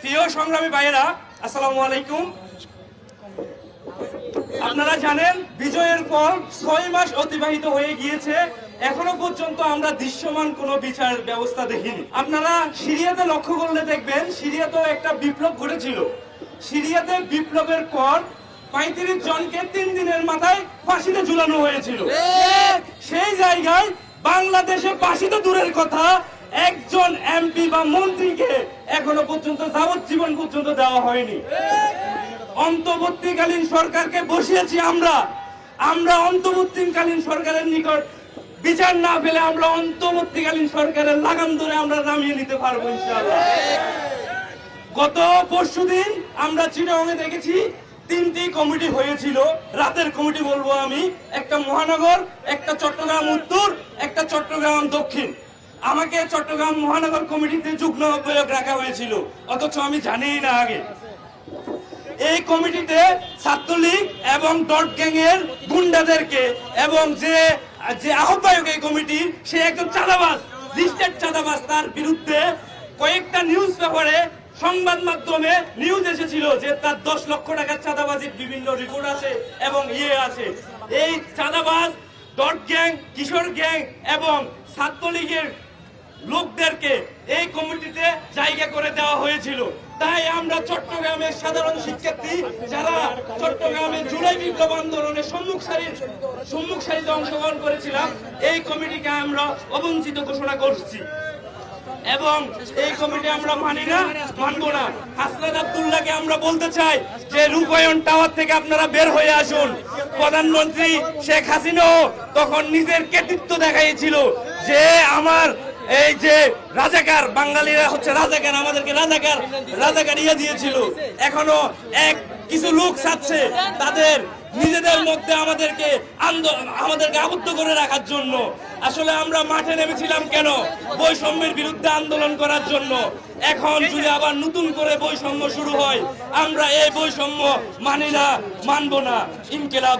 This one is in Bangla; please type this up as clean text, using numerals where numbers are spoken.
প্রিয় সংগ্রামী ভাইয়েরা, আসসালামু আলাইকুম। আপনারা জানেন বিজয়ের পর 6 মাস অতিবাহিত হয়ে গিয়েছে, এখনো পর্যন্ত আমরা দৃশ্যমান কোনো বিচার ব্যবস্থা দেখিনি। আপনারা সিরিয়াতে লক্ষ্য করলে দেখবেন, সিরিয়াতেও একটা বিপ্লব ঘটেছিল। সিরিয়াতে বিপ্লবের পর 35 জনকে 3 দিনের মাথায় ফাঁসিতে ঝুলানো হয়েছিল। সেই জায়গায় বাংলাদেশে ফাঁসি তো দূরের কথা, একজন এমপি বা মন্ত্রীকে এখনো পর্যন্ত যাবজ্জীবন পর্যন্ত দেওয়া হয়নি। অন্তর্বর্তীকালীন সরকারকে বসিয়েছি আমরা অন্তর্বর্তীকালীন সরকারের নিকট বিচার না পেলে আমরা অন্তর্বর্তীকালীন সরকারের লাগাম ধরে আমরা নামিয়ে নিতে পারবো ইনশাআল্লাহ। গত পরশুদিন আমরা চিটাগংয়ে দেখেছি 3টি কমিটি হয়েছিল, রাতের কমিটি বলবো আমি, একটা মহানগর, একটা চট্টগ্রাম উত্তর, একটা চট্টগ্রাম দক্ষিণ। আমাকে চট্টগ্রাম মহানগর কমিটিতে যুগ্ম আহ্বায়ক রাখা হয়েছিল, অথচ আমি জানি না আগে। এই কমিটিতে ছাত্রলীগ এবং ডট গ্যাং এর গুন্ডাদেরকে এবং যে আহ্বায়ক এই কমিটি, সে একজন চাঁদাবাজ, লিস্টেড চাঁদাবাজ, তার বিরুদ্ধে কয়েকটা নিউজ পেপারে সংবাদ মাধ্যমে নিউজ এসেছিল যে তার 10 লক্ষ টাকার চাঁদাবাজির বিভিন্ন রিপোর্ট আছে এবং আছে। এই চাঁদাবাজ, ডট গ্যাং, কিশোর গ্যাং এবং ছাত্রলীগের লোকদেরকে এই কমিটিতে জায়গা করে দেওয়া হয়েছিল। তাই আমরা চট্টগ্রামের সাধারণ শিক্ষার্থী যারা চট্টগ্রামে জুলাই বিপ্লব আন্দোলনের সম্মুখ সারিতে অংশগ্রহণ করেছিলাম, এই কমিটিকে আমরা অবঞ্চিত ঘোষণা করছি এবং এই কমিটি আমরা মানবো না। হাসনাত আব্দুল্লাহকে আমরা বলতে চাই যে রূপায়ণ টাওয়ার থেকে আপনারা বের হয়ে আসুন। প্রধানমন্ত্রী শেখ হাসিনাও তখন নিজের কৃতিত্ব দেখাইছিল যে আমার এই যে রাজাকার, বাঙালিরা হচ্ছে রাজাকার, আমাদেরকে রাজাকার ইয়ে দিয়েছিল। এখনো কিছু লোক চাচ্ছে তাদের নিজেদের মধ্যে আমাদেরকে আবদ্ধ করে রাখার জন্য। আসলে আমরা মাঠে নেমেছিলাম কেন? বৈষম্যের বিরুদ্ধে আন্দোলন করার জন্য। এখন যদি আবার নতুন করে বৈষম্য শুরু হয়, আমরা এই বৈষম্য মানবো না। ইনকিলাব